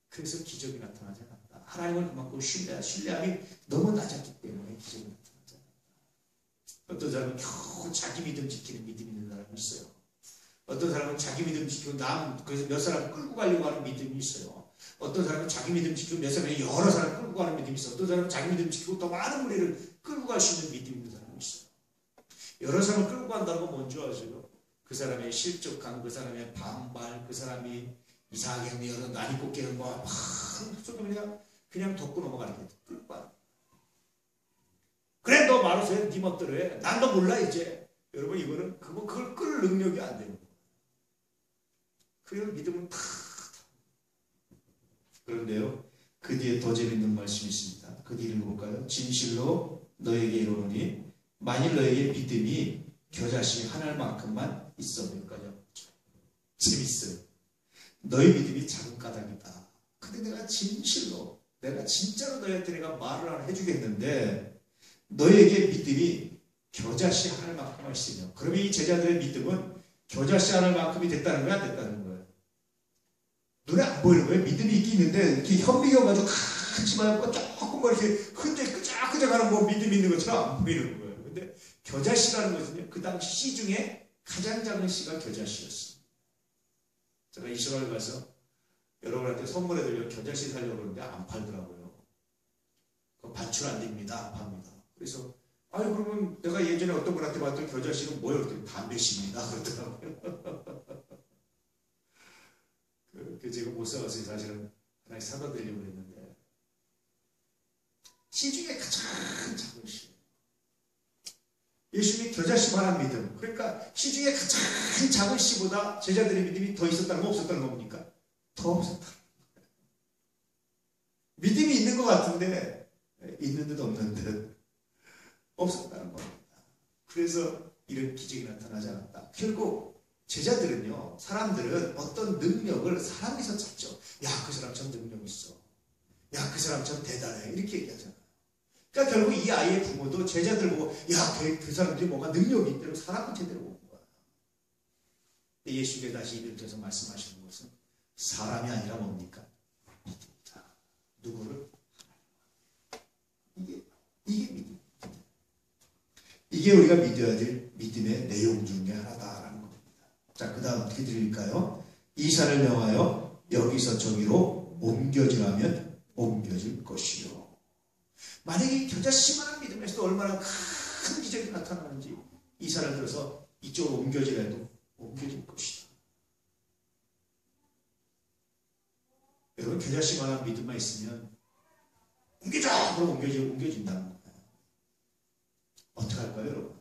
그래서 기적이 나타나지 않았다. 하나님을 그만큼 신뢰함이 너무 낮았기 때문에 기적이 나타나지 않았다. 어떤 사람은 겨우 자기 믿음 지키는 믿음이 있는 사람이 있어요. 어떤 사람은 자기 믿음 지키고 그래서 몇 사람 끌고 가려고 하는 믿음이 있어요. 어떤 사람은 자기 믿음 지키고 몇 사람이 여러 사람 끌고 가는 믿음이 있어요. 어떤 사람은 자기 믿음 지키고 더 많은 무리를 끌고 갈 수 있는 믿음이 있는 사람이 있어요. 여러 사람을 끌고 간다는 건 뭔지 아세요? 그 사람의 실족한, 그 사람의 반발, 그 사람이 이상하게 하면 여러 난이 꽂기는 뭐 막 그냥 덮고 넘어가는 게 끝봐. 그래 너 말아서 해. 네 멋대로 해. 난 너 몰라 이제. 여러분 이거는 그걸 끌 능력이 안 되는 거예요. 그래서 믿음은 다. 그런데요. 그 뒤에 더 재밌는 말씀이 있습니다. 그 뒤를 볼까요? 진실로 너에게 이르노니 만일 너에게 믿음이 겨자씨 하나만큼만 있어. 여기까지. 재밌어요. 너의 믿음이 작은 까닭이다. 근데 내가 진실로 내가 진짜로 너희한테 내가 말을 하나 해주겠는데 너에게 믿음이 겨자씨 하나만큼만 있으며 그러면 이 제자들의 믿음은 겨자씨 하나만큼이 됐다는 거야? 안 됐다는 거예요? 눈에 안 보이는 거예요? 믿음이 있긴 있는데 이렇게 현미경 가지고 같이만 조금 뭐 이렇게 끄적끄적하는 뭐 믿음이 있는 것처럼 안 보이는 거예요. 근데 겨자씨라는 것은요, 그 당시 씨 중에 가장 작은 씨가 겨자씨였어요. 제가 이스라엘 가서 여러분한테 선물해드려 겨자씨 살려고 그러는데 안 팔더라고요. 그거 반출 안 됩니다. 안 팝니다. 그래서 아니 그러면 내가 예전에 어떤 분한테 봤던 겨자씨는 뭐예요? 그랬더니 담배씨입니다. 그러더라고요. 그 제가 못 사가서 사실은 하나씩 사다 드리려고 했는데 씨 중에 가장 작은 씨. 예수님이 겨자씨만한 믿음. 그러니까 씨 중에 가장 작은 씨보다 제자들의 믿음이 더 있었다는 거 없었다는 겁니까? 더 없었다. 믿음이 있는 것 같은데 있는 듯 없는 듯 없었다는 겁니다. 그래서 이런 기적이 나타나지 않았다. 결국 제자들은요, 사람들은 어떤 능력을 사람에서 찾죠. 야, 그 사람 참 능력 있어. 야, 그 사람 참 대단해. 이렇게 얘기하잖아요. 그러니까 결국 이 아이의 부모도 제자들 보고 야, 그 사람들이 뭔가 능력이 있대로 사람을 제대로 보는 거야. 예수님께서 다시 입을 펴서 말씀하시는 것은 사람이 아니라 뭡니까? 믿음이다. 누구를? 이게 믿음. 이게 우리가 믿어야 될 믿음의 내용 중에 하나다라는 겁니다. 자, 그 다음 어떻게 드릴까요? 이사를 명하여 여기서 저기로 옮겨지라면 옮겨질 것이요. 만약에 겨자씨만한 믿음에서도 얼마나 큰 기적이 나타나는지 이사를 들어서 이쪽으로 옮겨지라도 옮겨질 것이다. 여러분 겨자씨만한 믿음만 있으면 옮겨져! 그럼 옮겨진다는 거예요. 어떻게 할까요, 여러분?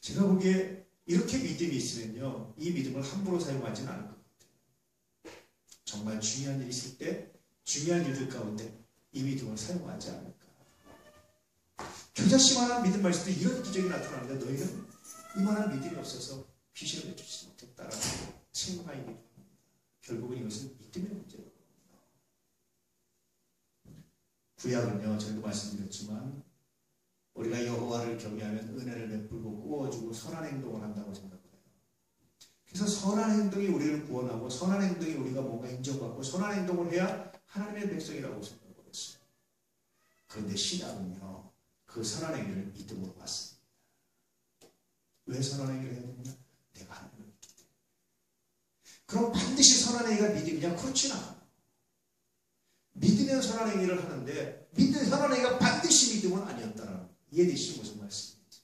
제가 보기에 이렇게 믿음이 있으면요, 이 믿음을 함부로 사용하지는 않을 것 같아요. 정말 중요한 일이 있을 때 중요한 일들 가운데 이 믿음을 사용하지 않을까. 겨자씨만한 믿음만 있을 때 이런 기적이 나타나는데 너희는 이만한 믿음이 없어서 귀신을 내주지 못했다라는 책망이기도 합니다. 결국은 이것은 믿음의 문제예요. 구약은요, 저희도 말씀드렸지만 우리가 여호와를 경외하면 은혜를 베풀고 구워주고 선한 행동을 한다고 생각해요. 그래서 선한 행동이 우리를 구원하고 선한 행동이 우리가 뭔가 인정받고 선한 행동을 해야 하나님의 백성이라고 생각을 했어요. 그런데 신약은요, 그 선한 행위를 믿음으로 봤습니다. 왜 선한 행위를 해야 되느냐? 내가 하나님을 믿기 때문에. 그럼 반드시 선한 행위가 믿음이냐? 그렇진 않아요. 믿으면 선한 행위를 하는데 믿는 선한 행위가 반드시 믿음은 아니었다라는 거예요. 이해되시죠? 무슨 말씀인지.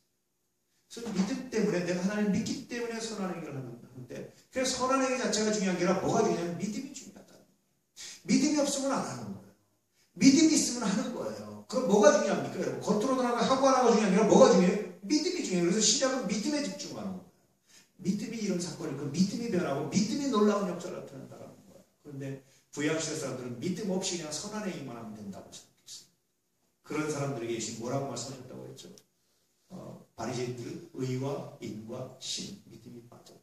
그래서 믿음 때문에 내가 하나님을 믿기 때문에 선한 행위를 하는데 그래서 선한 행위 자체가 중요한 게 아니라 뭐가 중요하냐면 믿음이 중요하다. 믿음이 없으면 안 하는 거예요. 믿음이 있으면 하는 거예요. 그럼 뭐가 중요합니까? 여러분? 겉으로 드러나고 하고 안 하고 중요한 게 아니라 뭐가 중요해요? 믿음이 중요해요. 그래서 신약은 믿음에 집중하는 거예요. 믿음이 이런 사건을 그 믿음이 변하고 믿음이 놀라운 역사를 나타낸다는 거예요. 그런데 구약시대 사람들은 믿음 없이 그냥 선한 행위만 하면 된다고 생각했어요. 그런 사람들에게 예수님 뭐라고 말씀하셨다고 했죠? 바리새인들은 의와 인과 신, 믿음이 빠졌다.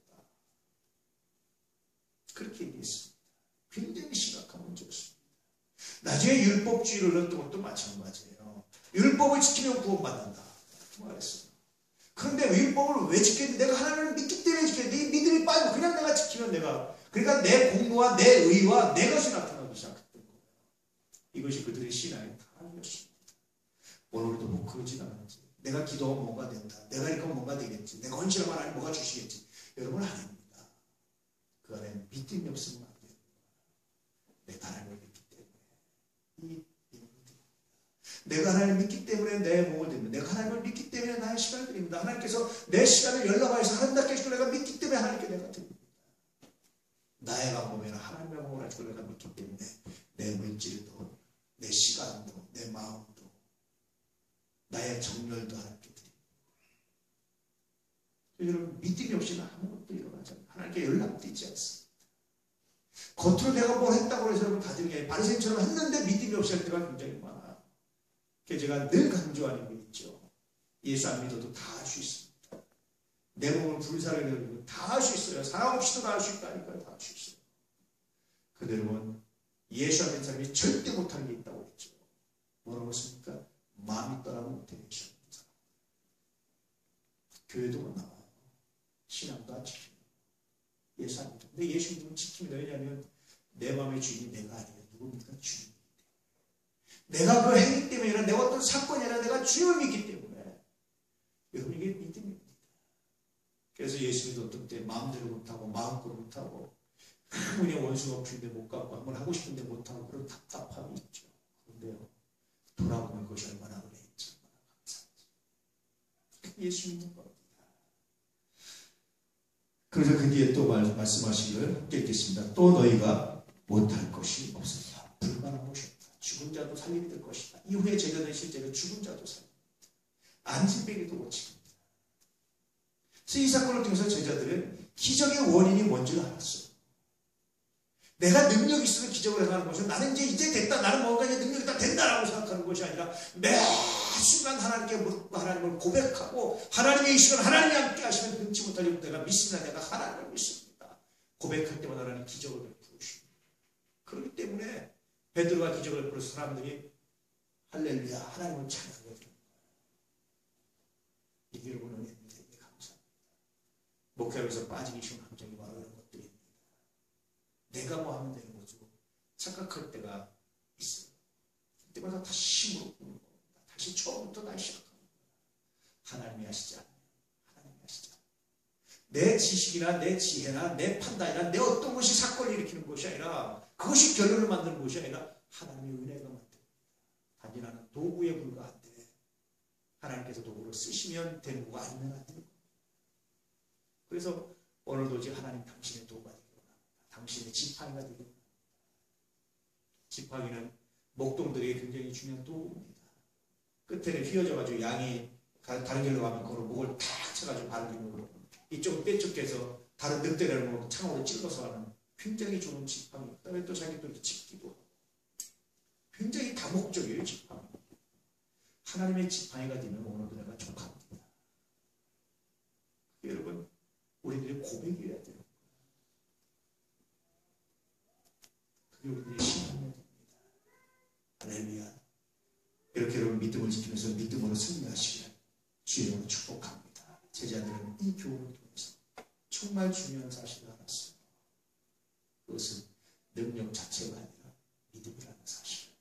그렇게 얘기했습니다. 굉장히 심각한 문제였습니다. 나중에 율법주의를 넣었던 것도 마찬가지예요. 율법을 지키면 구원받는다. 말했어요. 그런데 율법을 왜 지켰는데 내가 하나님을 믿기 때문에 지켰는데 이 믿음이 빠지고 그냥 내가 지키면 내가 그러니까 내 공부와 내 의와 내 것이 나타나기 시작했던 거예요. 이것이 그들의 신앙의 타락이었습니다. 오늘도 뭐 그러진 않았지. 내가 기도하면 뭔가 된다. 내가 이렇게 하면 뭔가 되겠지. 내가 헌신하면 하나님 뭐가 주시겠지. 여러분 아닙니다. 그 안에 믿음이 없으면 안 돼요. 내가 하나님을 믿기 때문에 이 믿음이 됩니다. 내가 하나님을 믿기 때문에 내 몸을 드립니다. 내가 하나님을 믿기 때문에 나의 시간을 드립니다. 하나님께서 내 시간을 연락하여서 아름답게 해주고 내가 믿기 때문에 하나님께 내가 드립니다. 나의 방법에는 하나님의 방법을 가지고 내가 믿기 때문에 내 물질도 내 시간도 내 마음도 나의 정열도 하나님께 드립니다. 여러분 믿음이 없이는 아무것도 일어나지 않아요. 하나님께 연락되지 않습니다. 겉으로 내가 뭘 했다고 해서 여러분 다들 게 바리새인처럼 했는데 믿음이 없이 할 때가 굉장히 많아요. 그래서 제가 늘 강조하는 게 있죠. 예수 안 믿어도 다 할 수 있습니다. 내 몸을 불사를 내고 다 할 수 있어요. 사람 없이도 다 할 수 있다니까요. 다 할 수 있어요. 근데 여러분 예수 안 믿는 사람이 절대 못하는 게 있다고 했죠. 뭐라고 했습니까? 마음이 떠나면 못해. 예수 안 믿는 사람. 교회도 못 나와요. 신앙도 안 지켜요. 예수 안 믿어. 근데 예수 믿으면 지킵니다. 왜냐하면 내 마음의 주인이 내가 아니에요. 누굽니까? 주님. 내가 그 행위 때문에 아니라 내가 어떤 사건이 아니라 내가 주님을 믿기 때문에 여러분 이게 믿음입니다. 그래서 예수 믿었던 때 마음대로 못하고 마음대로 못하고 그냥 원수가 풀인데 못 가고 한번 하고 싶은데 못하고 그런 답답함이 있죠. 그런데요 돌아보면 그것이 얼마나 은혜인지 얼마나 감사한지 예수 믿는 겁니다. 그래서 그 뒤에 또 말씀하시기를 함께 읽겠습니다. 또 너희가 못할 것이 없으리라. 불가능한 것이 없다. 죽은 자도 살리게 될 것이다. 이후에 제자들은 실제로 죽은 자도 살립니다. 앉은 베개도 고칩니다. 그래서 이 사건을 통해서 제자들은 기적의 원인이 뭔지를 알았어요. 내가 능력이 있어서 기적을 해서 하는 것은 나는 이제 됐다. 나는 뭔가 이제 능력이 다 된다라고 생각하는 것이 아니라 매 순간 하나님께 묻고 하나님을 고백하고 하나님의 이 시간 하나님이 함께 하시면 능치 못하려고 내가 믿습니다. 내가 하나님을 믿습니다. 고백할 때마다 하나님 기적을 베푸십니다. 그렇기 때문에 베드로가 기적을 베풀어서 사람들이 할렐루야 하나님을 찬양하게 됩니다. 이게 여러분 은혜입니다. 이게 감사합니다. 목회하면서 빠지기 쉬운 함정이 바로 이런 것들입니다. 내가 뭐 하면 되는 거죠. 착각할 때가 있어요. 그때마다 다시 힘으로 부는 겁니다. 다시 처음부터 다시 시작합니다. 하나님이 하시지 않아요. 하나님이 하시지 않아요. 내 지식이나 내 지혜나 내 판단이나 내 어떤 것이 사건을 일으키는 것이 아니라 그것이 결론을 만드는 것이 아니라 하나님의 은혜가 만듭니다. 단지 나는 도구에 불과한데 하나님께서 도구를 쓰시면 되는 거가 아니면 안 되는 겁니다. 그래서 오늘도 이제 하나님 당신의 도구가 되기 원합니다. 당신의 지팡이가 되기 원합니다. 지팡이는 목동들에게 굉장히 중요한 도구입니다. 끝에는 휘어져가지고 양이 다른 길로 가면 그걸 목을 탁 쳐가지고 발기로 이쪽은 빼쪽해서 다른 늑대를 창으로 찔러서 하는 굉장히 좋은 지팡이. 그다음에 또 자기 또 짚기도 하고 굉장히 다목적이에요. 지팡이. 하나님의 지팡이가 되면 오늘도 내가 족합니다. 여러분 우리들의 고백이어야 돼요. 그게 우리들의 신앙이어야 됩니다. 할렐루야. 이렇게 여러분 믿음을 지키면서 믿음으로 승리하시기를 주의 이름으로 축복합니다. 제자들은 이 교훈을 통해서 정말 중요한 사실을 알았어요. 그것은 능력 자체가 아니라 믿음이라는 사실.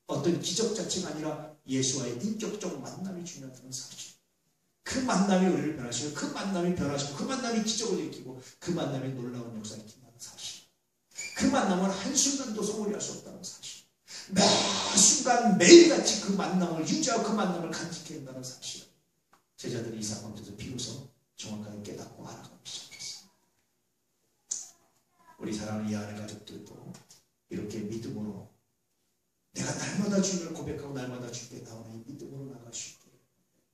어떤 기적 자체가 아니라 예수와의 인격적 만남이 중요하다는 사실. 그 만남이 우리를 변하시고 그 만남이 변하시고 그 만남이 기적을 일으키고 그 만남이 놀라운 역사를 일으킨다는 사실. 그 만남은 한순간도 소홀히 할 수 없다는 사실. 매 순간 매일같이 그 만남을 유지하고 그 만남을 간직해야 한다는 사실. 제자들이 이 사건에서 비로소 정확하게 깨닫고 알아가기 시작했습니다. 우리 사랑하는 이 아내 가족들도 이렇게 믿음으로 내가 날마다 주님을 고백하고 날마다 주님께 나오는 이 믿음으로 나갈 수 있게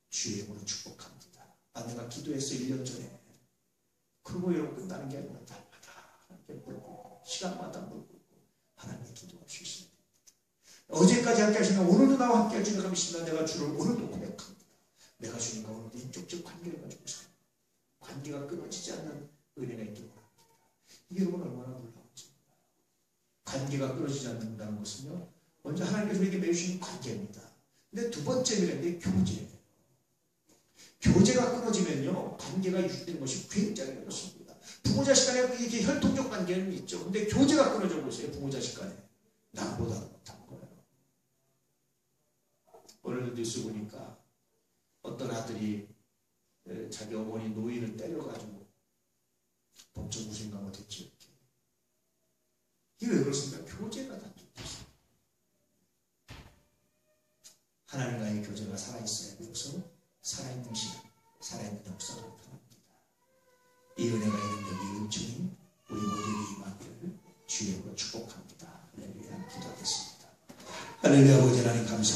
주의 이름으로 축복합니다. 내가 기도했어 1년 전에. 그리고 여러분 끝나는 게 아니라 날마다 하나님께 물고 시간마다 물고 하나님께 기도할 수 있습니다. 어제까지 함께 하시는 오늘도 나와 함께 하시는 믿습니다. 내가 주를 오늘도 고백합니다. 내가 주님과 오늘도 인격적 관계를 가지고 살아요. 관계가 끊어지지 않는 은혜가 있기 원합니다. 이게 여러분 얼마나 놀라운지 몰라요. 관계가 끊어지지 않는다는 것은요. 먼저 하나님께서 우리에게 매주신 관계입니다. 근데 두 번째 미래인데 교제예요. 교제가 끊어지면요. 관계가 유지되는 것이 굉장히 어렵습니다. 부모자식 간에 이렇게 혈통적 관계는 있죠. 근데 교제가 끊어져 보세요. 부모자식 간에. 나보다 못한 거예요. 오늘 뉴스 보니까 어떤 아들이 자기 어머니 노인을 때려가지고 법정 구속인가 못했죠. 이게 왜 그렇습니까? 교제가 단절됐어요. 하나의 교제가 살아있어야 되어서 살아있는 시간, 살아있는 역사가 필요합니다. 이 은혜가 있는 여기 은총이 우리 모두에게 임하기를 주의 이름으로 축복합니다. 할렐루야. 기도하겠습니다. 할렐루야. 아버지 하나님 감사합니다.